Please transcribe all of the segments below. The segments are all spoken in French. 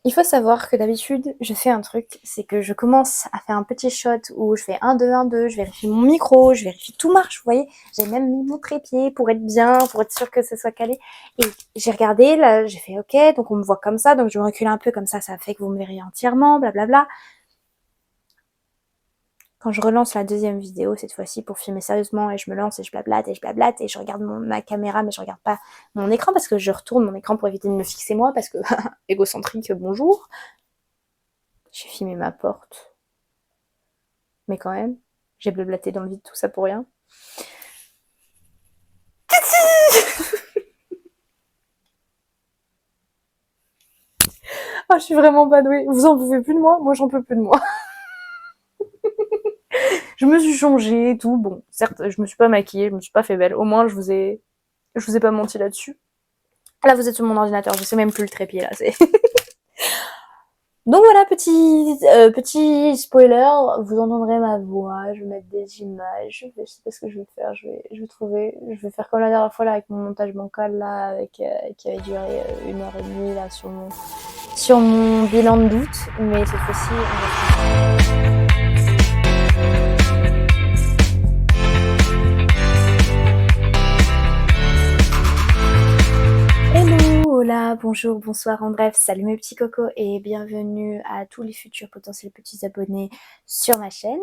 Il faut savoir que d'habitude, je fais un truc, c'est que je commence à faire un petit shot où je fais 1, 2, 1, 2, je vérifie mon micro, je vérifie tout marche, vous voyez. J'ai même mis mon trépied pour être bien, pour être sûr que ce soit calé. Et j'ai regardé, là, j'ai fait OK, donc on me voit comme ça, donc je me recule un peu comme ça fait que vous me verriez entièrement, blablabla. Quand je relance la deuxième vidéo, cette fois-ci, pour filmer sérieusement, et je me lance et je blablate, et je regarde ma caméra, mais je regarde pas mon écran, parce que je retourne mon écran pour éviter de me fixer moi, parce que, égocentrique, bonjour. J'ai filmé ma porte. Mais quand même, j'ai blablaté dans le vide, tout ça pour rien. Ah, je suis vraiment pas douée. Vous en pouvez plus de moi? Moi, j'en peux plus de moi. Je me suis changée et tout. Bon, certes, je me suis pas maquillée, je me suis pas fait belle. Au moins, je vous ai pas menti là-dessus. Là, vous êtes sur mon ordinateur. Je sais même plus le trépied, là. C'est... Donc voilà, petit spoiler, vous entendrez ma voix, je vais mettre des images, je sais pas ce que je vais faire, je vais faire comme la dernière fois là avec mon montage bancal là, qui avait duré 1 heure et demie là sur mon bilan de doute, mais cette fois-ci on va faire... Hello, hola, bonjour, bonsoir, en bref, salut mes petits cocos et bienvenue à tous les futurs potentiels petits abonnés sur ma chaîne.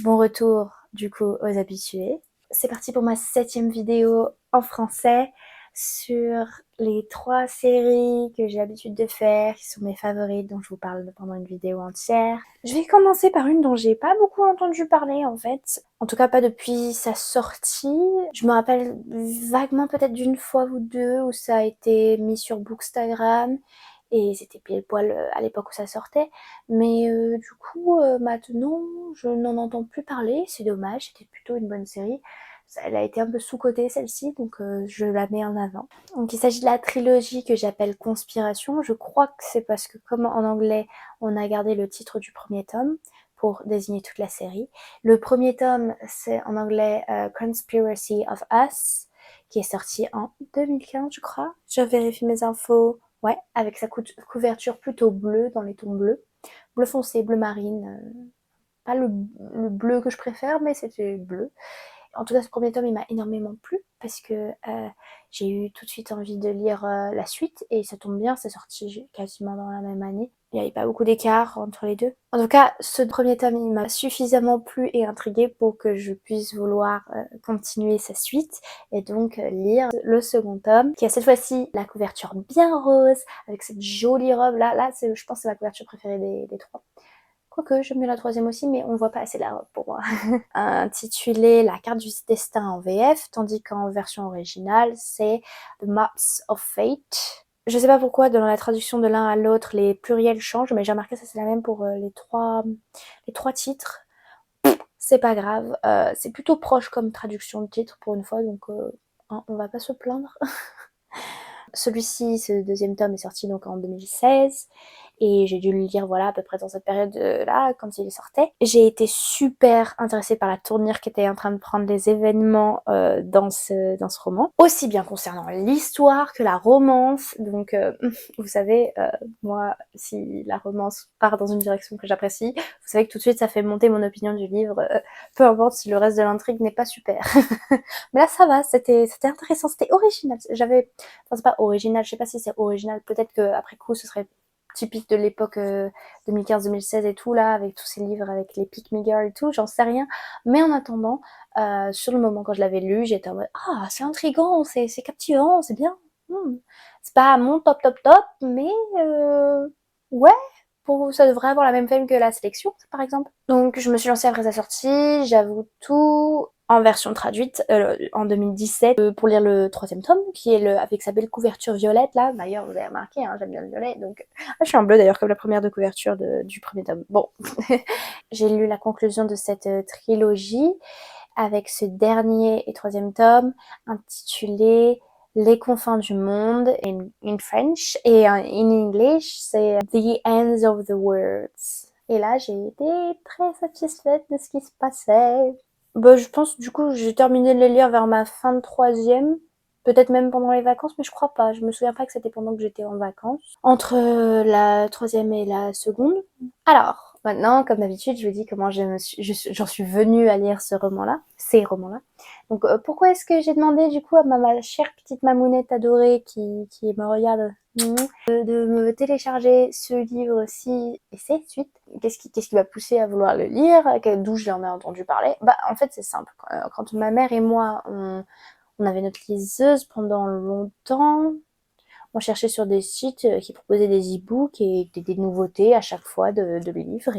Bon retour du coup aux habitués. C'est parti pour ma 7e vidéo en français sur les 3 séries que j'ai l'habitude de faire, qui sont mes favorites, dont je vous parle pendant une vidéo entière. Je vais commencer par une dont j'ai pas beaucoup entendu parler en fait, en tout cas pas depuis sa sortie. Je me rappelle vaguement peut-être d'une fois ou deux où ça a été mis sur Bookstagram, et c'était pile poil à l'époque où ça sortait, mais du coup maintenant je n'en entends plus parler, c'est dommage, c'était plutôt une bonne série. Elle a été un peu sous-cotée celle-ci, donc je la mets en avant. Donc il s'agit de la trilogie que j'appelle Conspiration. Je crois que c'est parce que comme en anglais on a gardé le titre du premier tome pour désigner toute la série. Le premier tome c'est en anglais Conspiracy of Us, qui est sorti en 2015 je crois. Je vérifie mes infos. Ouais, avec sa couverture plutôt bleue, dans les tons bleus. Bleu foncé, bleu marine. Pas le bleu que je préfère, mais c'était bleu. En tout cas, ce premier tome, il m'a énormément plu parce que j'ai eu tout de suite envie de lire la suite, et ça tombe bien, c'est sorti quasiment dans la même année. Il n'y avait pas beaucoup d'écart entre les deux. En tout cas, ce premier tome, il m'a suffisamment plu et intrigué pour que je puisse vouloir continuer sa suite et donc lire le second tome, qui a cette fois-ci la couverture bien rose, avec cette jolie robe. Là je pense que c'est ma couverture préférée des 3. Quoique, j'aime bien la 3e aussi, mais on voit pas assez la robe pour moi. Intitulé La carte du destin en VF, tandis qu'en version originale, c'est The Maps of Fate. Je sais pas pourquoi, dans la traduction de l'un à l'autre, les pluriels changent, mais j'ai remarqué que ça c'est la même pour les trois titres. C'est pas grave, c'est plutôt proche comme traduction de titre pour une fois, donc on va pas se plaindre. Celui-ci, ce deuxième tome est sorti donc en 2016, et j'ai dû le lire voilà à peu près dans cette période-là quand il sortait. J'ai été super intéressée par la tournure qu'était en train de prendre les événements dans ce roman, aussi bien concernant l'histoire que la romance. Donc vous savez, moi si la romance part dans une direction que j'apprécie, vous savez que tout de suite ça fait monter mon opinion du livre, peu importe si le reste de l'intrigue n'est pas super. Mais là ça va, c'était intéressant, c'était original. Enfin c'est pas original, je sais pas si c'est original, peut-être qu'après coup ce serait typique de l'époque 2015-2016 et tout là, avec tous ces livres avec les Pick Me Girl et tout, j'en sais rien. Mais en attendant, sur le moment quand je l'avais lu, j'étais en mode ah c'est intriguant, c'est captivant, c'est bien. C'est pas mon top, mais ouais, ça devrait avoir la même fame que la sélection par exemple. Donc je me suis lancée après sa sortie, j'avoue tout, en version traduite en 2017 pour lire le 3e tome, qui est avec sa belle couverture violette là. D'ailleurs vous avez remarqué, hein, j'aime bien le violet, donc je suis en bleu d'ailleurs comme la première de couverture du premier tome. Bon, j'ai lu la conclusion de cette trilogie avec ce dernier et 3e tome intitulé Les confins du monde in French, et in English c'est The Ends of the Words. Et là j'ai été très satisfaite de ce qui se passait. Bah, je pense du coup j'ai terminé de les lire vers ma fin de 3e, peut-être même pendant les vacances, mais je crois pas. Je me souviens pas que c'était pendant que j'étais en vacances. Entre la troisième et la seconde. Alors, maintenant, comme d'habitude, je vous dis comment j'en suis venue à lire ces romans-là. Donc, pourquoi est-ce que j'ai demandé du coup à ma chère petite mamounette adorée qui me regarde de me télécharger ce livre-ci et ses suites? Qu'est-ce qui m'a poussé à vouloir le lire? D'où j'en ai entendu parler? Bah, en fait, c'est simple. Quand ma mère et moi, on avait notre liseuse pendant longtemps. On cherchait sur des sites qui proposaient des e-books et des nouveautés à chaque fois de livres.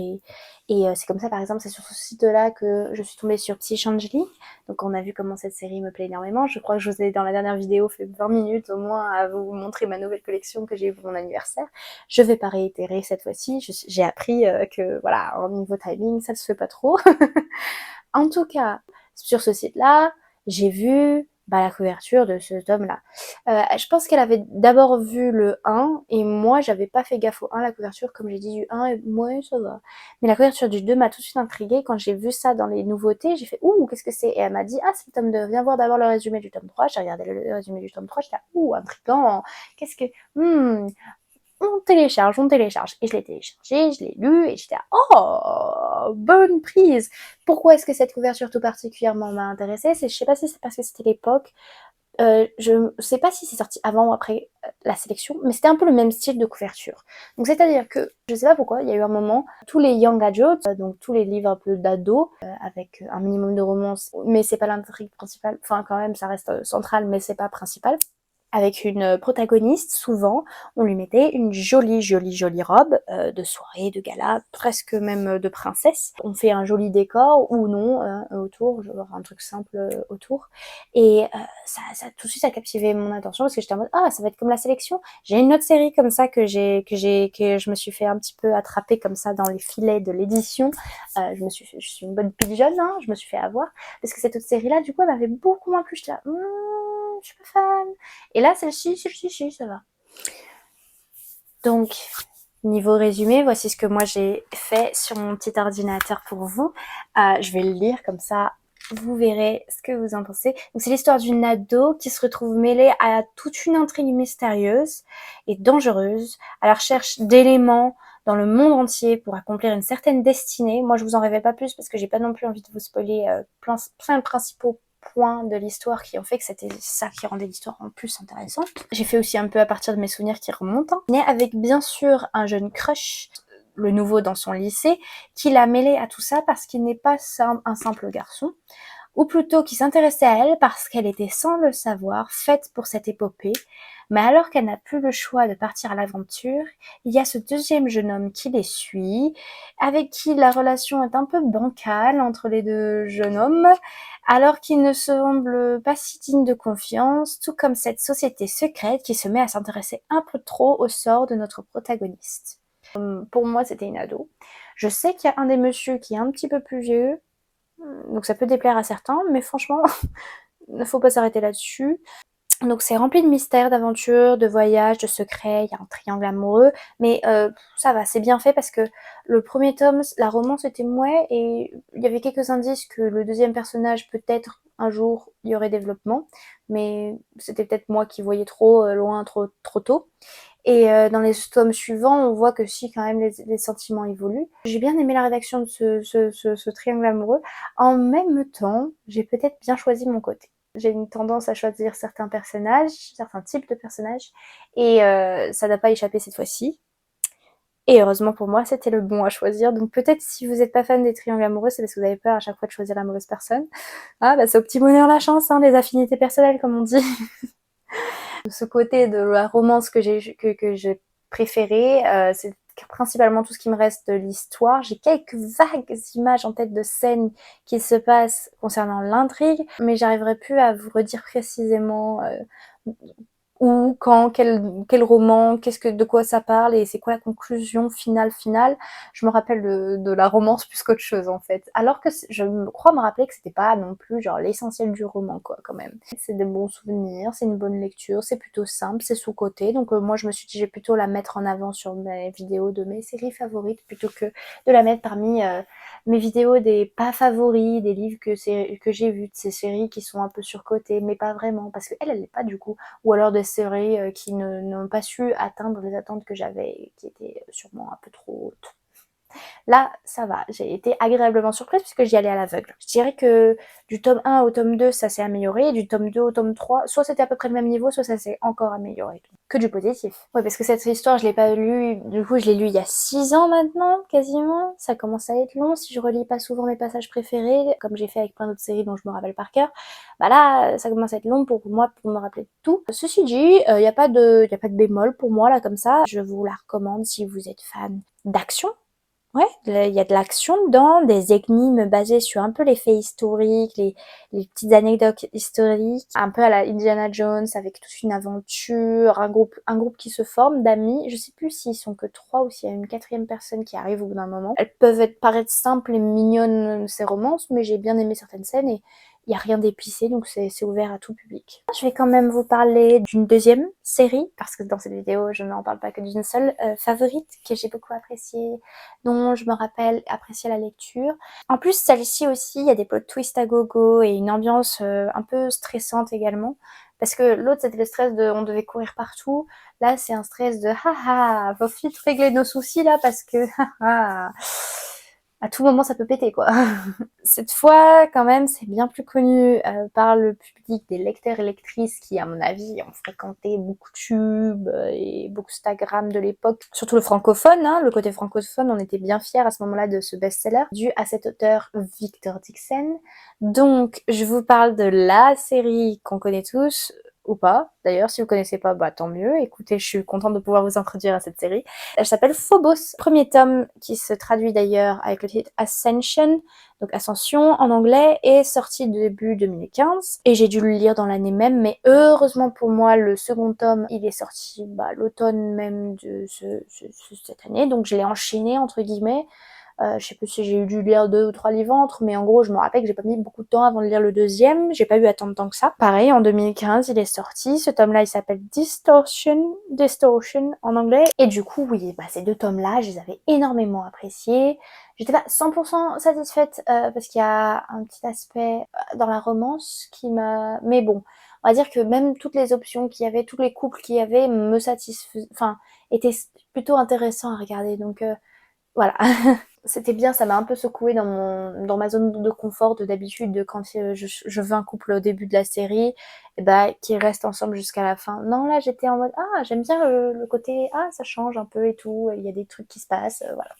Et c'est comme ça, par exemple, c'est sur ce site-là que je suis tombée sur Psychangeli. Donc on a vu comment cette série me plaît énormément. Je crois que je vous ai, dans la dernière vidéo, fait 20 minutes au moins à vous montrer ma nouvelle collection que j'ai eue pour mon anniversaire. Je vais pas réitérer cette fois-ci. J'ai appris que, voilà, en niveau timing, ça se fait pas trop. En tout cas, sur ce site-là, j'ai vu la couverture de ce tome-là. Je pense qu'elle avait d'abord vu le 1 et moi j'avais pas fait gaffe au 1, la couverture comme j'ai dit du 1 et moi ça va. Mais la couverture du 2 m'a tout de suite intriguée. Quand j'ai vu ça dans les nouveautés, j'ai fait ouh, qu'est-ce que c'est? Et elle m'a dit ah, c'est le tome 2, viens voir d'abord le résumé du tome 3. J'ai regardé le résumé du tome 3, j'étais là ouh, intriguant. Qu'est-ce que on télécharge. Et je l'ai téléchargé, je l'ai lu, et j'étais oh, bonne prise. Pourquoi est-ce que cette couverture tout particulièrement m'a intéressée? Je sais pas si c'est parce que c'était l'époque. Je sais pas si c'est sorti avant ou après la sélection, mais c'était un peu le même style de couverture. Donc c'est-à-dire que, je sais pas pourquoi, il y a eu un moment, tous les young adults, donc tous les livres un peu d'ado, avec un minimum de romance, mais c'est pas l'intrigue principale, enfin quand même ça reste central, mais c'est pas principal. Avec une protagoniste, souvent, on lui mettait une jolie robe de soirée, de gala, presque même de princesse. On fait un joli décor ou non autour, genre un truc simple autour. Et ça tout de suite a captivé mon attention parce que j'étais en mode ah, ça va être comme la sélection. J'ai une autre série comme ça que je me suis fait un petit peu attraper comme ça dans les filets de l'édition. Je suis une bonne pigeonne, hein, je me suis fait avoir parce que cette autre série là, du coup, elle m'avait beaucoup moins plu. J'étais là, je suis pas fan. Et là, celle-ci, ça va. Donc, niveau résumé, voici ce que moi j'ai fait sur mon petit ordinateur pour vous. Je vais le lire comme ça, vous verrez ce que vous en pensez. Donc, c'est l'histoire d'une ado qui se retrouve mêlée à toute une intrigue mystérieuse et dangereuse, à la recherche d'éléments dans le monde entier pour accomplir une certaine destinée. Moi, je vous en révèle pas plus parce que j'ai pas non plus envie de vous spoiler plein de principaux points de l'histoire qui ont fait que c'était ça qui rendait l'histoire en plus intéressante. J'ai fait aussi un peu à partir de mes souvenirs qui remontent, mais avec bien sûr un jeune crush, le nouveau dans son lycée, qui l'a mêlé à tout ça parce qu'il n'est pas un simple garçon, ou plutôt qui s'intéressait à elle parce qu'elle était sans le savoir faite pour cette épopée. Mais alors qu'elle n'a plus le choix de partir à l'aventure, il y a ce deuxième jeune homme qui les suit, avec qui la relation est un peu bancale entre les deux jeunes hommes, alors qu'il ne semble pas si digne de confiance, tout comme cette société secrète qui se met à s'intéresser un peu trop au sort de notre protagoniste. Pour moi, c'était une ado. Je sais qu'il y a un des messieurs qui est un petit peu plus vieux, donc ça peut déplaire à certains, mais franchement, il ne faut pas s'arrêter là-dessus. Donc c'est rempli de mystères, d'aventures, de voyages, de secrets, il y a un triangle amoureux, mais ça va, c'est bien fait parce que le premier tome, la romance était mouais et il y avait quelques indices que le deuxième personnage, peut-être un jour, il y aurait développement, mais c'était peut-être moi qui voyais trop loin, trop tôt. Et dans les tomes suivants, on voit que si, quand même, les sentiments évoluent. J'ai bien aimé la rédaction de ce triangle amoureux. En même temps, j'ai peut-être bien choisi mon côté. J'ai une tendance à choisir certains personnages, certains types de personnages, et ça n'a pas échappé cette fois-ci. Et heureusement pour moi, c'était le bon à choisir. Donc peut-être si vous n'êtes pas fan des triangles amoureux, c'est parce que vous avez peur à chaque fois de choisir la mauvaise personne. Ah bah c'est au petit bonheur la chance, hein, les affinités personnelles comme on dit. Ce côté de la romance que j'ai préféré, c'est principalement tout ce qui me reste de l'histoire. J'ai quelques vagues images en tête de scènes qui se passent concernant l'intrigue, mais j'arriverai plus à vous redire précisément où, quand, quel roman, de quoi ça parle et c'est quoi la conclusion finale. Je me rappelle de la romance plus qu'autre chose en fait. Alors que je crois me rappeler que c'était pas non plus genre l'essentiel du roman quoi quand même. C'est des bons souvenirs, c'est une bonne lecture, c'est plutôt simple, c'est sous-coté. Donc moi je me suis dit je vais plutôt la mettre en avant sur mes vidéos de mes séries favorites plutôt que de la mettre parmi mes vidéos des pas favoris, des livres que j'ai vus de ces séries qui sont un peu surcotées, mais pas vraiment, parce que elle l'est pas du coup. Ou alors des séries qui n'ont pas su atteindre les attentes que j'avais, qui étaient sûrement un peu trop hautes. Là, ça va, j'ai été agréablement surprise puisque j'y allais à l'aveugle. Je dirais que du tome 1 au tome 2, ça s'est amélioré, et du tome 2 au tome 3, soit c'était à peu près le même niveau, soit ça s'est encore amélioré. Que du positif. Ouais, parce que cette histoire, je l'ai pas lue, du coup, je l'ai lue il y a 6 ans maintenant, quasiment. Ça commence à être long si je relis pas souvent mes passages préférés, comme j'ai fait avec plein d'autres séries dont je me rappelle par cœur. Bah là, ça commence à être long pour moi, pour me rappeler de tout. Ceci dit, y a pas de bémol pour moi, là, comme ça. Je vous la recommande si vous êtes fan d'action. Ouais, il y a de l'action dedans, des énigmes basées sur un peu les faits historiques, les petites anecdotes historiques, un peu à la Indiana Jones avec toute une aventure, un groupe qui se forme d'amis. Je sais plus s'ils sont que 3 ou s'il y a une quatrième personne qui arrive au bout d'un moment. Elles peuvent paraître simples et mignonnes ces romances, mais j'ai bien aimé certaines scènes et il n'y a rien d'épicé, donc c'est ouvert à tout public. Je vais quand même vous parler d'une deuxième série, parce que dans cette vidéo, je n'en parle pas que d'une seule, favorite, que j'ai beaucoup appréciée, dont je me rappelle apprécier la lecture. En plus, celle-ci aussi, il y a des plot twists à gogo et une ambiance un peu stressante également. Parce que l'autre, c'était le stress de on devait courir partout. Là, c'est un stress de haha, faut vite régler nos soucis là parce que haha, à tout moment ça peut péter quoi. Cette fois, quand même, c'est bien plus connu par le public des lecteurs et lectrices qui, à mon avis, ont fréquenté beaucoup de tubes et beaucoup Instagram de l'époque. Surtout le francophone, hein, le côté francophone, on était bien fiers à ce moment-là de ce best-seller, dû à cet auteur Victor Dixon. Donc, je vous parle de la série qu'on connaît tous, ou pas. D'ailleurs, si vous connaissez pas, bah tant mieux. Écoutez, je suis contente de pouvoir vous introduire à cette série. Elle s'appelle Phobos. Premier tome qui se traduit d'ailleurs avec le titre Ascension, donc Ascension en anglais, est sorti début 2015 et j'ai dû le lire dans l'année même, mais heureusement pour moi, le second tome, il est sorti l'automne même de cette année, donc je l'ai enchaîné entre guillemets. Je sais plus si j'ai dû lire 2 ou 3 livres entre, mais en gros, je me rappelle que j'ai pas mis beaucoup de temps avant de lire le deuxième. J'ai pas eu à attendre tant que ça. Pareil, en 2015, il est sorti. Ce tome-là, il s'appelle Distortion en anglais. Et du coup, oui, ces 2 tomes-là, je les avais énormément appréciés. J'étais pas 100% satisfaite parce qu'il y a un petit aspect dans la romance qui m'a... Mais bon, on va dire que même toutes les options qu'il y avait, tous les couples qu'il y avait me satisfaisaient... Enfin, étaient plutôt intéressants à regarder. Donc voilà. C'était bien, ça m'a un peu secouée dans ma zone de confort de d'habitude, de quand je veux un couple au début de la série, et qui reste ensemble jusqu'à la fin. Non, là j'étais en mode j'aime bien le côté ça change un peu et tout, il y a des trucs qui se passent, voilà.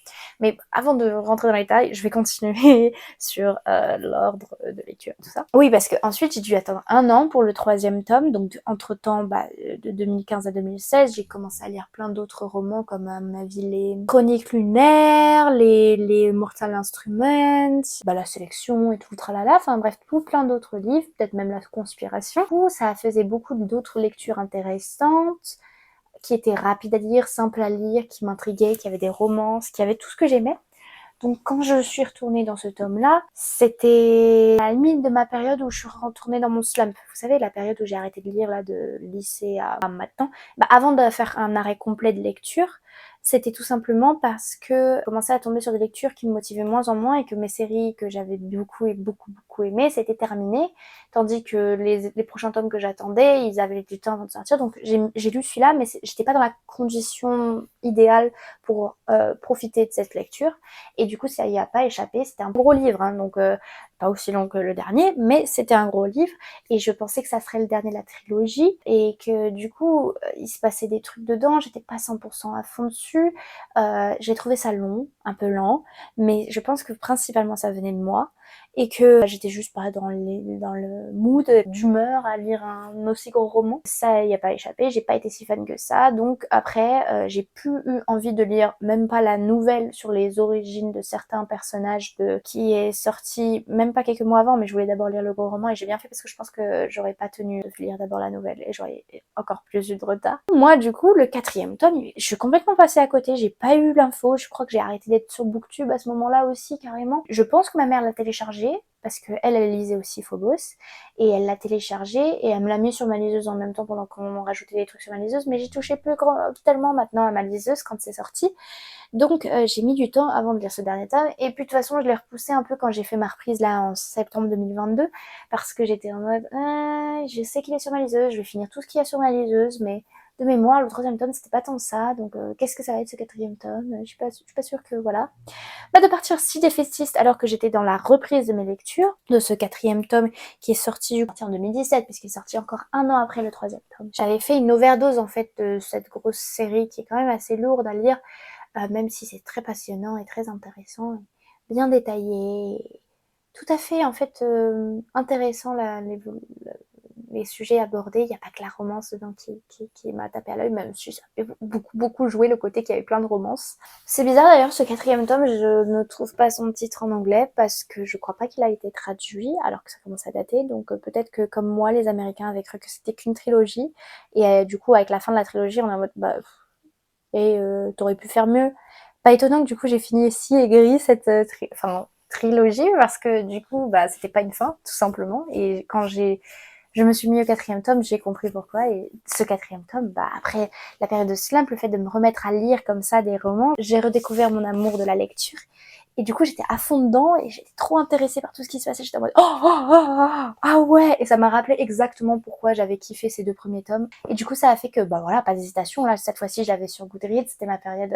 Mais avant de rentrer dans les détails, je vais continuer sur l'ordre de lecture tout ça. Oui, parce que ensuite j'ai dû attendre 1 an pour le 3e tome, donc entre temps de 2015 à 2016, j'ai commencé à lire plein d'autres romans comme à mon avis les Chroniques lunaires, les Mortal Instruments, la sélection et tout le tralala, enfin bref, tout plein d'autres livres, peut-être même la conspiration. Tout ça faisait beaucoup d'autres lectures intéressantes, qui étaient rapides à lire, simples à lire, qui m'intriguaient, qui avaient des romances, qui avaient tout ce que j'aimais. Donc quand je suis retournée dans ce tome-là, c'était à la limite de ma période où je suis retournée dans mon slump. Vous savez, la période où j'ai arrêté de lire là de lycée à maintenant. Avant de faire un arrêt complet de lecture, c'était tout simplement parce que je commençais à tomber sur des lectures qui me motivaient moins en moins et que mes séries que j'avais beaucoup aimées, c'était terminé. Tandis que les prochains tomes que j'attendais, ils avaient du temps avant de sortir. Donc j'ai lu celui-là, mais j'étais pas dans la condition idéale pour profiter de cette lecture. Et du coup, ça y a pas échappé. C'était un gros livre, hein, donc pas aussi long que le dernier, mais c'était un gros livre. Et je pensais que ça serait le dernier de la trilogie et que du coup, il se passait des trucs dedans. J'étais pas 100% à fond dessus. J'ai trouvé ça long, un peu lent, mais je pense que principalement ça venait de moi. et que j'étais juste pas dans le mood d'humeur à lire un aussi gros roman. Ça y a pas échappé, j'ai pas été si fan que ça, donc après j'ai plus eu envie de lire même pas la nouvelle sur les origines de certains personnages qui est sorti même pas quelques mois avant, mais je voulais d'abord lire le gros roman et j'ai bien fait parce que je pense que j'aurais pas tenu de lire d'abord la nouvelle et j'aurais encore plus eu de retard. Moi du coup le 4e tome, je suis complètement passée à côté, j'ai pas eu l'info, je crois que j'ai arrêté d'être sur Booktube à ce moment-là aussi carrément. Je pense que ma mère l'a téléchargé parce qu'elle lisait aussi Phobos et elle l'a téléchargé et elle me l'a mis sur ma liseuse en même temps pendant qu'on rajoutait des trucs sur ma liseuse, mais j'ai touché plus tellement maintenant à ma liseuse quand c'est sorti. Donc j'ai mis du temps avant de lire ce dernier tome et puis de toute façon je l'ai repoussé un peu quand j'ai fait ma reprise là en septembre 2022 parce que j'étais en mode je sais qu'il est sur ma liseuse, je vais finir tout ce qu'il y a sur ma liseuse, mais de mémoire le 3e tome c'était pas tant ça, donc qu'est-ce que ça va être ce 4e tome, je suis pas sûre que voilà. De partir si défaitiste alors que j'étais dans la reprise de mes lectures de ce 4e tome qui est sorti en 2017 puisqu'il est sorti encore un an après le 3e tome. J'avais fait une overdose en fait de cette grosse série qui est quand même assez lourde à lire, même si c'est très passionnant et très intéressant, bien détaillé, tout à fait en fait intéressant les sujets abordés. Il n'y a pas que la romance dedans qui m'a tapé à l'œil, même si ça fait beaucoup jouer le côté qu'il y avait plein de romances. C'est bizarre d'ailleurs, ce 4e tome, je ne trouve pas son titre en anglais parce que je crois pas qu'il a été traduit alors que ça commence à dater, donc peut-être que comme moi les Américains avaient cru que c'était qu'une trilogie et du coup avec la fin de la trilogie on est en mode t'aurais pu faire mieux. Pas étonnant que du coup j'ai fini si aigrie cette trilogie parce que du coup c'était pas une fin tout simplement, et quand je me suis mis au 4e tome, j'ai compris pourquoi, et ce 4e tome, après la période de slump, le fait de me remettre à lire comme ça des romans, j'ai redécouvert mon amour de la lecture. Et du coup, j'étais à fond dedans et j'étais trop intéressée par tout ce qui se passait. J'étais en mode ah ouais. Et ça m'a rappelé exactement pourquoi j'avais kiffé ces 2 premiers tomes. Et du coup, ça a fait que voilà, pas d'hésitation. Là, cette fois-ci, je l'avais sur Goodreads. C'était ma période.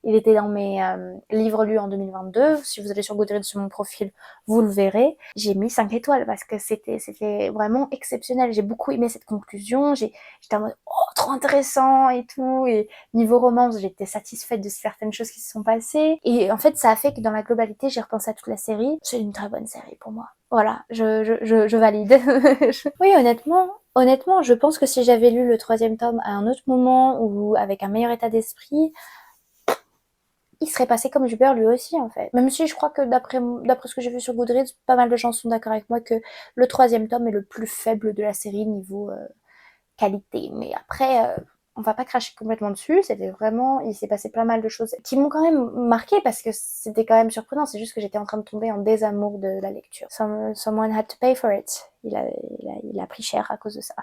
Il était dans mes livres lus en 2022. Si vous allez sur Goodreads sur mon profil, vous le verrez. J'ai mis 5 étoiles parce que c'était vraiment exceptionnel. J'ai beaucoup aimé cette conclusion. J'étais en mode trop intéressant et tout. Et niveau romance, j'étais satisfaite de certaines choses qui se sont passées. Et en fait, ça a fait que dans la globalité, j'ai repensé à toute la série. C'est une très bonne série pour moi. Voilà, je valide. Oui, honnêtement, je pense que si j'avais lu le 3e tome à un autre moment ou avec un meilleur état d'esprit, il serait passé comme du beurre lui aussi en fait. Même si je crois que d'après ce que j'ai vu sur Goodreads, pas mal de gens sont d'accord avec moi que le 3e tome est le plus faible de la série niveau qualité. Mais après, on va pas cracher complètement dessus. C'était vraiment, il s'est passé pas mal de choses qui m'ont quand même marqué parce que c'était quand même surprenant. C'est juste que j'étais en train de tomber en désamour de la lecture. Someone had to pay for it. Il a pris cher à cause de ça.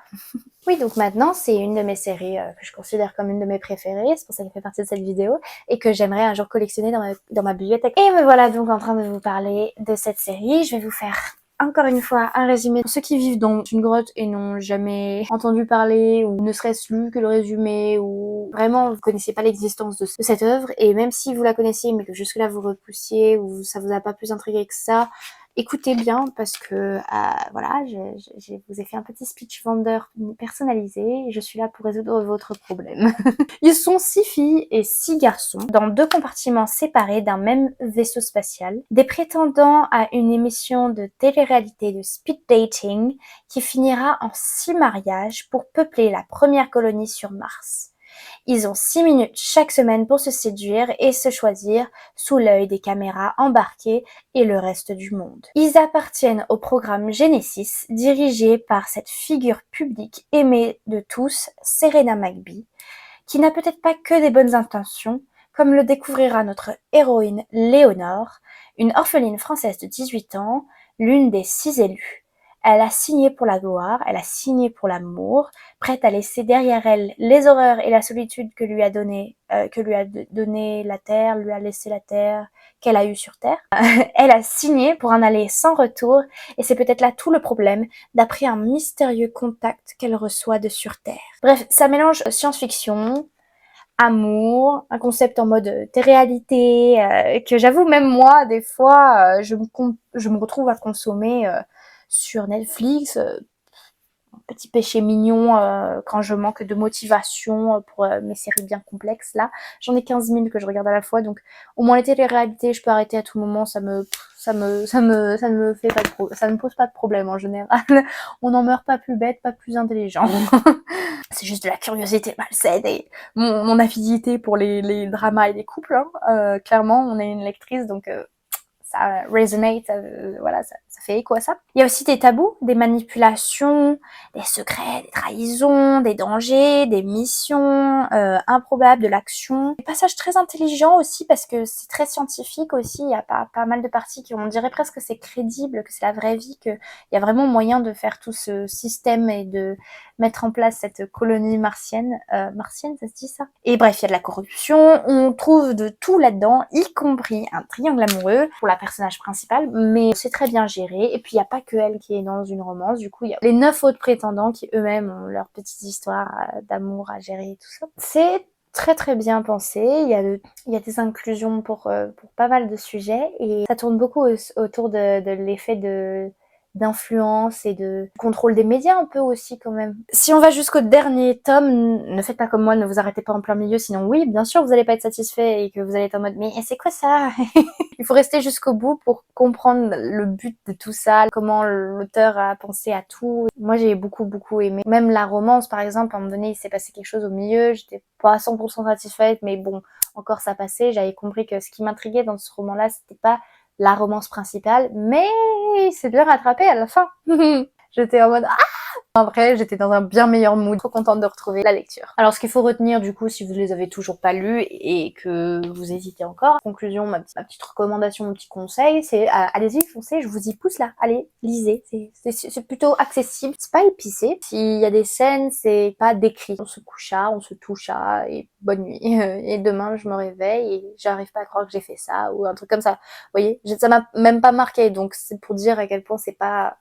Oui, donc maintenant, c'est une de mes séries que je considère comme une de mes préférées. C'est pour ça qu'elle fait partie de cette vidéo et que j'aimerais un jour collectionner dans ma bibliothèque. Et me voilà donc en train de vous parler de cette série. Je vais vous faire encore une fois un résumé. Pour ceux qui vivent dans une grotte et n'ont jamais entendu parler ou ne serait-ce lu que le résumé ou vraiment vous connaissiez pas l'existence de cette œuvre, et même si vous la connaissiez mais que jusque là vous repoussiez ou ça vous a pas plus intrigué que ça, écoutez bien parce que voilà, je vous ai fait un petit speech vendeur personnalisé et je suis là pour résoudre votre problème. Ils sont 6 filles et 6 garçons dans 2 compartiments séparés d'un même vaisseau spatial, des prétendants à une émission de télé-réalité de speed dating qui finira en 6 mariages pour peupler la première colonie sur Mars. Ils ont 6 minutes chaque semaine pour se séduire et se choisir sous l'œil des caméras embarquées et le reste du monde. Ils appartiennent au programme Genesis, dirigé par cette figure publique aimée de tous, Serena McBee, qui n'a peut-être pas que des bonnes intentions, comme le découvrira notre héroïne Léonore, une orpheline française de 18 ans, l'une des 6 élues. Elle a signé pour la gloire, elle a signé pour l'amour, prête à laisser derrière elle les horreurs et la solitude que lui a donné la terre, lui a laissé la terre qu'elle a eue sur terre. Elle a signé pour un aller sans retour, et c'est peut-être là tout le problème, d'après un mystérieux contact qu'elle reçoit de sur terre. Bref, ça mélange science-fiction, amour, un concept en mode réalité, que j'avoue même moi, des fois, je me retrouve à consommer sur Netflix, petit péché mignon quand je manque de motivation pour mes séries bien complexes. Là, j'en ai 15 000 que je regarde à la fois, donc au moins les téléréalités, je peux arrêter à tout moment, ça ne me fait pas ça ne me pose pas de problème en général. On n'en meurt pas plus bête, pas plus intelligent. C'est juste de la curiosité malsaine et mon avidité pour les dramas et les couples. Hein. Clairement, on est une lectrice, donc ça resonate, voilà, ça fait écho à ça. Il y a aussi des tabous, des manipulations, des secrets, des trahisons, des dangers, des missions improbables de l'action. Des passages très intelligents aussi parce que c'est très scientifique aussi. Il y a pas mal de parties qui on dirait presque que c'est crédible, que c'est la vraie vie, qu'il y a vraiment moyen de faire tout ce système et de mettre en place cette colonie martienne. Martienne, ça se dit ça? Et bref, il y a de la corruption, on trouve de tout là-dedans, y compris un triangle amoureux pour la personnage principale, mais c'est très bien géré. Et puis il n'y a pas que elle qui est dans une romance, du coup il y a les 9 autres prétendants qui eux-mêmes ont leur petite histoire d'amour à gérer et tout ça. C'est très très bien pensé, il y a des inclusions pour pas mal de sujets et ça tourne beaucoup autour de l'effet d'influence et de contrôle des médias un peu aussi quand même. Si on va jusqu'au dernier tome, ne faites pas comme moi, ne vous arrêtez pas en plein milieu, sinon oui, bien sûr, vous allez pas être satisfait et que vous allez être en mode mais c'est quoi ça? Il faut rester jusqu'au bout pour comprendre le but de tout ça, comment l'auteur a pensé à tout. Moi j'ai beaucoup aimé. Même la romance par exemple, à un moment donné il s'est passé quelque chose au milieu, j'étais pas à 100% satisfaite, mais bon, encore ça passait, j'avais compris que ce qui m'intriguait dans ce roman-là, c'était pas la romance principale, mais il s'est bien rattrapé à la fin. J'étais en mode après, j'étais dans un bien meilleur mood, trop contente de retrouver la lecture. Alors, ce qu'il faut retenir, du coup, si vous les avez toujours pas lus et que vous hésitez encore, conclusion, ma petite recommandation, mon petit conseil, c'est allez-y, foncez, je vous y pousse là. Allez, lisez. C'est plutôt accessible, c'est pas épicé. S'il y a des scènes, c'est pas décrit. On se coucha, on se toucha et bonne nuit. Et demain, je me réveille et j'arrive pas à croire que j'ai fait ça ou un truc comme ça. Vous voyez, ça m'a même pas marqué, donc c'est pour dire à quel point c'est pas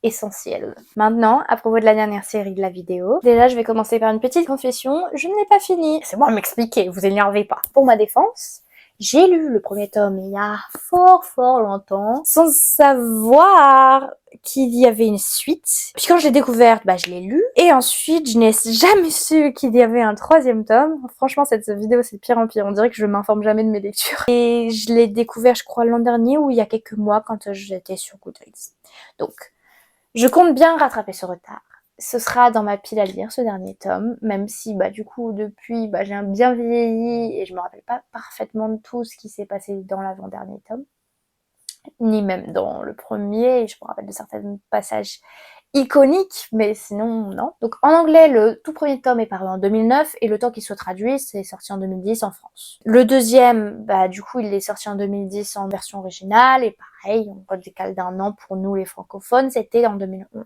essentiel. Maintenant, à propos de la dernière série de la vidéo, déjà je vais commencer par une petite confession, je ne l'ai pas fini. C'est moi m'expliquer, vous énervez pas. Pour ma défense, j'ai lu le premier tome il y a fort longtemps, sans savoir qu'il y avait une suite. Puis quand je l'ai découverte, je l'ai lu. Et ensuite, je n'ai jamais su qu'il y avait un troisième tome. Franchement, cette vidéo, c'est de pire en pire. On dirait que je m'informe jamais de mes lectures. Et je l'ai découvert, je crois, l'an dernier ou il y a quelques mois quand j'étais sur Goodreads. Donc, je compte bien rattraper ce retard. Ce sera dans ma pile à lire, ce dernier tome, même si du coup depuis j'ai bien vieilli et je me rappelle pas parfaitement de tout ce qui s'est passé dans l'avant-dernier tome, ni même dans le premier, je me rappelle de certains passages iconiques, mais sinon non. Donc en anglais, le tout premier tome est paru en 2009 et le temps qu'il soit traduit, c'est sorti en 2010 en France. Le deuxième, du coup, il est sorti en 2010 en version originale et pareil, on décale d'un an pour nous les francophones, c'était en 2011.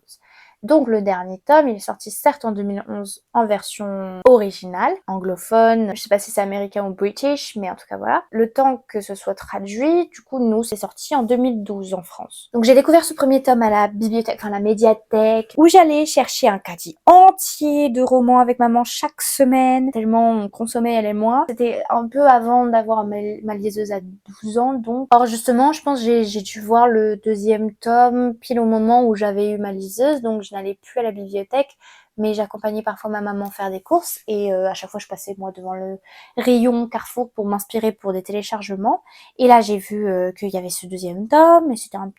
Donc le dernier tome, il est sorti certes en 2011 en version originale, anglophone, je sais pas si c'est américain ou british, mais en tout cas voilà. Le temps que ce soit traduit, du coup nous c'est sorti en 2012 en France. Donc j'ai découvert ce premier tome à la bibliothèque, enfin la médiathèque, où j'allais chercher un caddie entier de romans avec maman chaque semaine, tellement on consommait elle et moi. C'était un peu avant d'avoir ma liseuse à 12 ans donc. Alors justement je pense que j'ai dû voir le deuxième tome pile au moment où j'avais eu ma liseuse, donc je n'allais plus à la bibliothèque, mais j'accompagnais parfois ma maman faire des courses et à chaque fois je passais moi devant le rayon Carrefour pour m'inspirer pour des téléchargements. Et là j'ai vu qu'il y avait ce deuxième tome et c'était un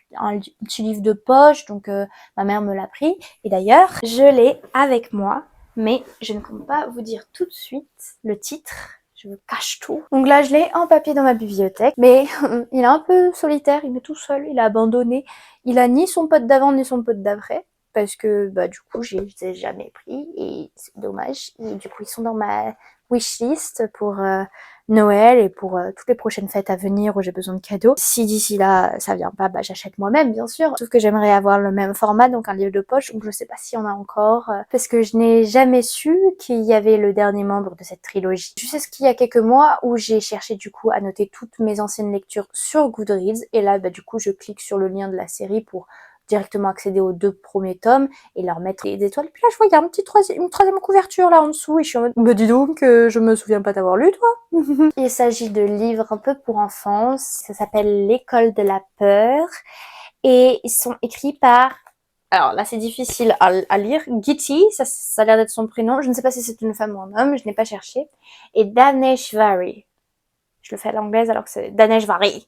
petit livre de poche, donc ma mère me l'a pris. Et d'ailleurs je l'ai avec moi, mais je ne compte pas vous dire tout de suite le titre. Je me cache tout. Donc là, je l'ai en papier dans ma bibliothèque. Mais il est un peu solitaire, il est tout seul, il est abandonné. Il a ni son pote d'avant, ni son pote d'après. Parce que, du coup, je les ai jamais pris. Et c'est dommage. Et du coup, ils sont dans ma wishlist pour Noël et pour toutes les prochaines fêtes à venir où j'ai besoin de cadeaux. Si d'ici là, ça vient pas, j'achète moi-même, bien sûr. Sauf que j'aimerais avoir le même format, donc un livre de poche. Donc je sais pas s'il y en a encore. Parce que je n'ai jamais su qu'il y avait le dernier membre de cette trilogie. Je sais ce qu'il y a quelques mois où j'ai cherché du coup à noter toutes mes anciennes lectures sur Goodreads. Et là, du coup, je clique sur le lien de la série pour directement accéder aux 2 premiers tomes et leur mettre des étoiles. Puis là, je vois, il y a une troisième couverture là en dessous et je suis en mode, dis donc, je me souviens pas t'avoir lu, toi. Il s'agit de livres un peu pour enfants. Ça s'appelle L'école de la peur et ils sont écrits par Alors là, c'est difficile à lire. Giti, ça a l'air d'être son prénom. Je ne sais pas si c'est une femme ou un homme, je n'ai pas cherché. Et Daneshvari. Je le fais à l'anglaise alors que c'est Daneshvari.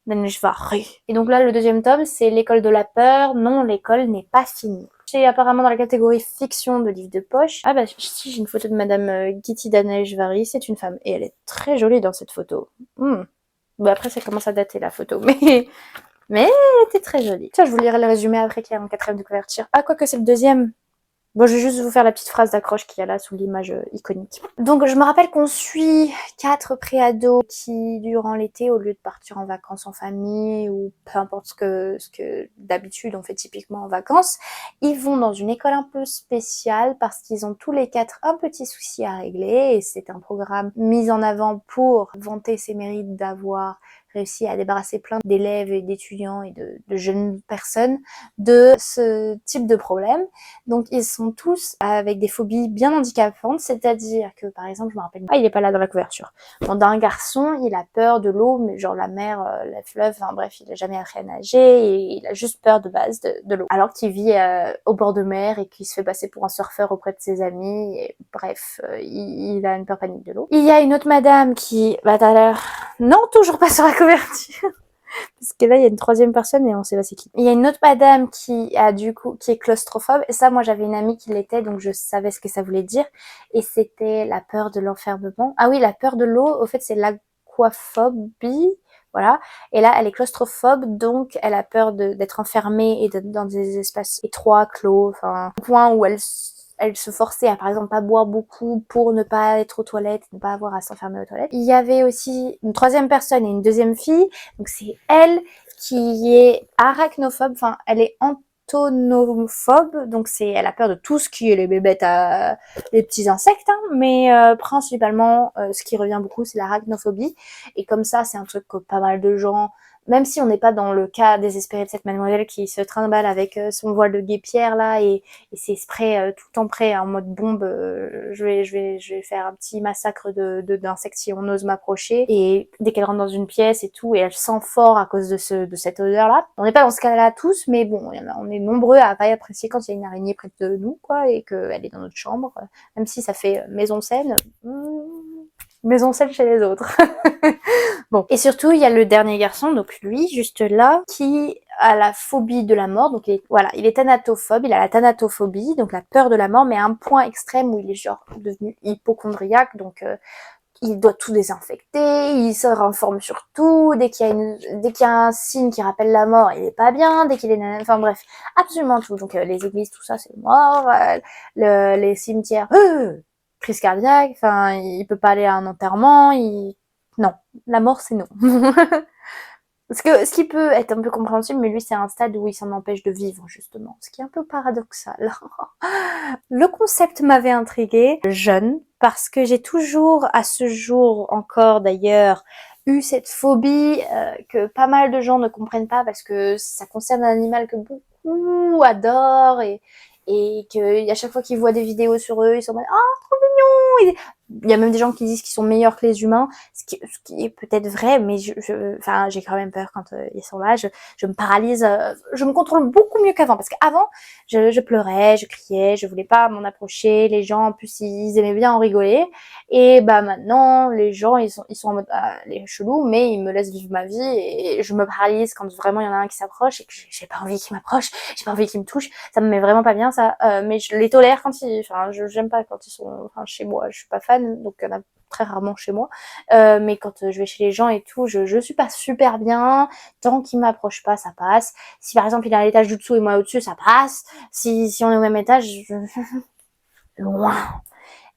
Daneshvari. Et donc là, le deuxième tome, c'est l'école de la peur. Non, l'école n'est pas finie. C'est apparemment dans la catégorie fiction de livres de poche. Ah bah si, j'ai une photo de Madame Giti Daneshvari, c'est une femme. Et elle est très jolie dans cette photo. Bon après, ça commence à dater la photo, mais elle était très jolie. Tiens, je vous lirai le résumé après qu'il y a un quatrième de couverture. Ah, quoique c'est le deuxième. Bon, je vais juste vous faire la petite phrase d'accroche qu'il y a là sous l'image iconique. Donc, je me rappelle qu'on suit 4 préados qui, durant l'été, au lieu de partir en vacances en famille ou peu importe ce que d'habitude on fait typiquement en vacances, ils vont dans une école un peu spéciale parce qu'ils ont tous les 4 un petit souci à régler et c'est un programme mis en avant pour vanter ses mérites d'avoir réussi à débarrasser plein d'élèves et d'étudiants et de jeunes personnes de ce type de problème. Donc ils sont tous avec des phobies bien handicapantes, c'est-à-dire que par exemple, je me rappelle, il est pas là dans la couverture. Bon, d'un garçon, il a peur de l'eau, mais genre la mer, la fleuve, enfin bref, il a jamais appris à nager et il a juste peur de base de l'eau. Alors qu'il vit au bord de mer et qu'il se fait passer pour un surfeur auprès de ses amis et bref, il a une peur panique de l'eau. Il y a une autre madame qui, bah t'as l'air, non, toujours pas sur la couverture. Parce que là, il y a une troisième personne et on sait pas c'est qui. Il y a une autre madame qui a du coup, qui est claustrophobe. Et ça, moi, j'avais une amie qui l'était, donc je savais ce que ça voulait dire. Et c'était la peur de l'enfermement. Ah oui, la peur de l'eau, au fait, c'est l'aquaphobie. Voilà. Et là, elle est claustrophobe, donc elle a peur d'être enfermée et d'être dans des espaces étroits, clos, enfin, un point où elle se forçait à par exemple pas boire beaucoup pour ne pas être aux toilettes, ne pas avoir à s'enfermer aux toilettes. Il y avait aussi une troisième personne et une deuxième fille, donc c'est elle qui est arachnophobe, enfin elle est antonophobe, donc elle a peur de tout ce qui est les bébêtes les petits insectes, hein, mais principalement ce qui revient beaucoup c'est l'arachnophobie, et comme ça c'est un truc que pas mal de gens, même si on n'est pas dans le cas désespéré de cette mademoiselle qui se trimballe avec son voile de guépière là et c'est spray tout le temps prêt en mode bombe, je vais faire un petit massacre d'insectes si on ose m'approcher, et dès qu'elle rentre dans une pièce et tout et elle sent fort à cause de cette odeur là. On n'est pas dans ce cas là tous, mais bon, on est nombreux à pas apprécier quand il y a une araignée près de nous quoi et qu'elle est dans notre chambre, même si ça fait maison saine. Maison saine chez les autres. Bon. Et surtout, il y a le dernier garçon, donc lui, juste là, qui a la phobie de la mort. Donc il est thanatophobe, il a la thanatophobie, donc la peur de la mort, mais à un point extrême où il est genre devenu hypochondriaque, donc il doit tout désinfecter, il se renforme sur tout, dès qu'il y a un signe qui rappelle la mort, il est pas bien, dès qu'il est... Enfin bref, absolument tout. Donc les églises, tout ça, c'est mort, les cimetières, crise cardiaque, enfin, il peut pas aller à un enterrement, non, la mort c'est non. Ce qui peut être un peu compréhensible, mais lui c'est un stade où il s'en empêche de vivre justement, ce qui est un peu paradoxal. Le concept m'avait intriguée, jeune, parce que j'ai toujours, à ce jour encore d'ailleurs, eu cette phobie que pas mal de gens ne comprennent pas parce que ça concerne un animal que beaucoup adorent et que à chaque fois qu'ils voient des vidéos sur eux, ils sont en mode «Oh, trop mignon!» Il y a même des gens qui disent qu'ils sont meilleurs que les humains, ce qui est peut-être vrai, mais enfin, j'ai quand même peur quand ils sont là. Je me paralyse, je me contrôle beaucoup mieux qu'avant, parce qu'avant, je pleurais, je criais, je voulais pas m'en approcher. Les gens, en plus, ils aimaient bien en rigoler. Et bah maintenant, les gens, ils sont en mode les chelous, mais ils me laissent vivre ma vie et je me paralyse quand vraiment il y en a un qui s'approche et que j'ai pas envie qu'il m'approche, j'ai pas envie qu'il me touche. Ça me met vraiment pas bien ça, mais je les tolère quand enfin, j'aime pas quand ils sont, enfin, chez moi. Je suis pas fan, donc il y en a très rarement chez moi. Mais quand je vais chez les gens et tout, je suis pas super bien. Tant qu'il m'approche pas, ça passe. Si par exemple il est à l'étage du dessous et moi au-dessus, ça passe. Si on est au même étage, loin.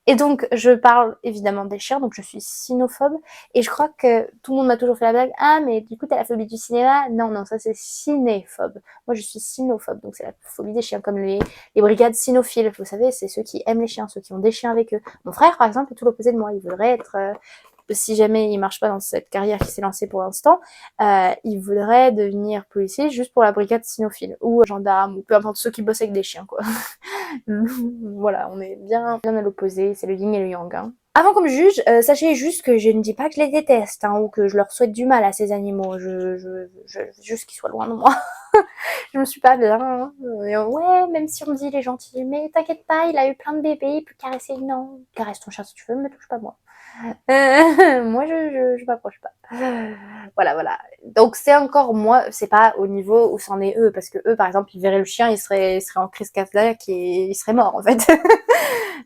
Et donc, je parle évidemment des chiens, donc je suis cynophobe. Et je crois que tout le monde m'a toujours fait la blague. Ah, mais du coup, t'as la phobie du cinéma? Non, non, ça c'est cinéphobe. Moi, je suis cynophobe, donc c'est la phobie des chiens, comme les brigades cynophiles. Vous savez, c'est ceux qui aiment les chiens, ceux qui ont des chiens avec eux. Mon frère, par exemple, est tout l'opposé de moi. Il voudrait être... si jamais il marche pas dans cette carrière qui s'est lancée pour l'instant, il voudrait devenir policier juste pour la brigade cynophile, ou gendarme, ou peu importe ceux qui bossent avec des chiens, quoi. Voilà, on est bien à l'opposé, c'est le yin et le yang. Hein. Avant qu'on me juge, sachez juste que je ne dis pas que je les déteste, hein, ou que je leur souhaite du mal à ces animaux. Je juste qu'ils soient loin de moi. Je me suis pas bien. Hein. Ouais, même si on me dit il est gentil, mais t'inquiète pas, il a eu plein de bébés, il peut caresser. Non, caresse ton chat si tu veux, mais touche pas moi. Moi, je m'approche pas. Voilà, voilà. Donc c'est encore moi, c'est pas au niveau où c'en est eux, parce que eux, par exemple, ils verraient le chien, ils seraient en crise cardiaque et ils seraient morts en fait.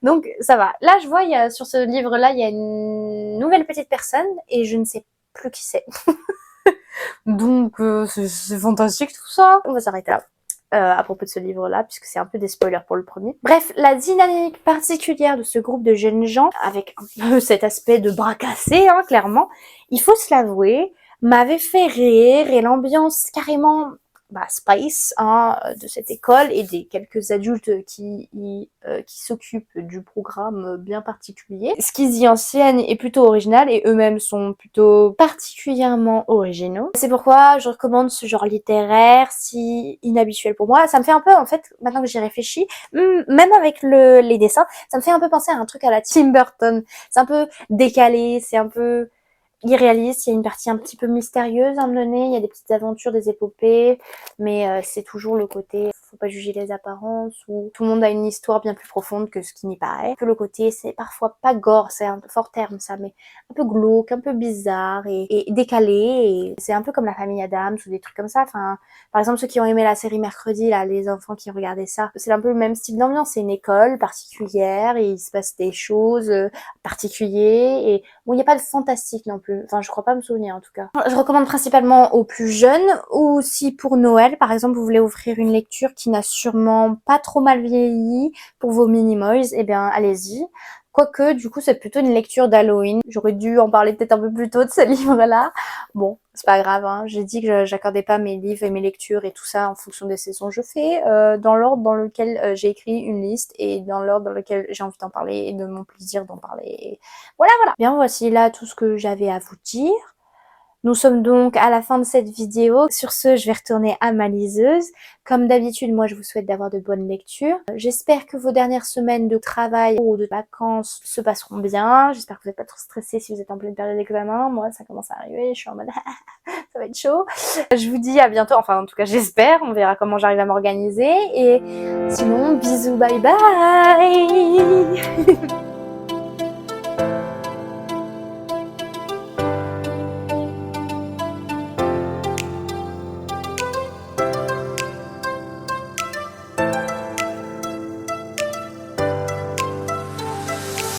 Donc ça va. Là, je vois, sur ce livre-là, il y a une nouvelle petite personne et je ne sais plus qui c'est. Donc c'est fantastique tout ça. On va s'arrêter là. À propos de ce livre-là, puisque c'est un peu des spoilers pour le premier. Bref, la dynamique particulière de ce groupe de jeunes gens, avec un peu cet aspect de bras cassés, hein, clairement, il faut se l'avouer, m'avait fait rire, et l'ambiance carrément spice de cette école et des quelques adultes qui s'occupent du programme bien particulier. Ce qu'ils y enseignent est plutôt original et eux-mêmes sont plutôt particulièrement originaux. C'est pourquoi je recommande ce genre littéraire si inhabituel pour moi. Ça me fait un peu, en fait, maintenant que j'y réfléchis, même avec les dessins, ça me fait un peu penser à un truc à la Tim Burton. C'est un peu décalé, c'est un peu irréaliste, il y a une partie un petit peu mystérieuse à un moment donné, il y a des petites aventures, des épopées, mais c'est toujours le côté, faut pas juger les apparences, où tout le monde a une histoire bien plus profonde que ce qui n'y paraît. Un peu le côté, c'est parfois pas gore, c'est un peu fort terme ça, mais un peu glauque, un peu bizarre et décalé, et c'est un peu comme la famille Adams ou des trucs comme ça. Enfin, par exemple, ceux qui ont aimé la série Mercredi, là, les enfants qui regardaient ça, c'est un peu le même style d'ambiance, c'est une école particulière, et il se passe des choses particulières, et bon, il n'y a pas de fantastique non plus. Enfin, je crois pas me souvenir en tout cas. Je recommande principalement aux plus jeunes, ou si pour Noël, par exemple, vous voulez offrir une lecture qui n'a sûrement pas trop mal vieilli pour vos Minimoys, eh bien, allez-y. Quoique, du coup, c'est plutôt une lecture d'Halloween. J'aurais dû en parler peut-être un peu plus tôt de ce livre-là. Bon, c'est pas grave, hein. J'ai dit que j'accordais pas mes livres et mes lectures et tout ça en fonction des saisons. Je fais dans l'ordre dans lequel j'ai écrit une liste et dans l'ordre dans lequel j'ai envie d'en parler et de mon plaisir d'en parler. Voilà, voilà. Bien, voici là tout ce que j'avais à vous dire. Nous sommes donc à la fin de cette vidéo. Sur ce, je vais retourner à ma liseuse. Comme d'habitude, moi, je vous souhaite d'avoir de bonnes lectures. J'espère que vos dernières semaines de travail ou de vacances se passeront bien. J'espère que vous n'êtes pas trop stressés si vous êtes en pleine période d'examen. Moi, ça commence à arriver. Je suis en mode ça va être chaud. Je vous dis à bientôt. Enfin, en tout cas, j'espère. On verra comment j'arrive à m'organiser. Et sinon, bisous, bye bye.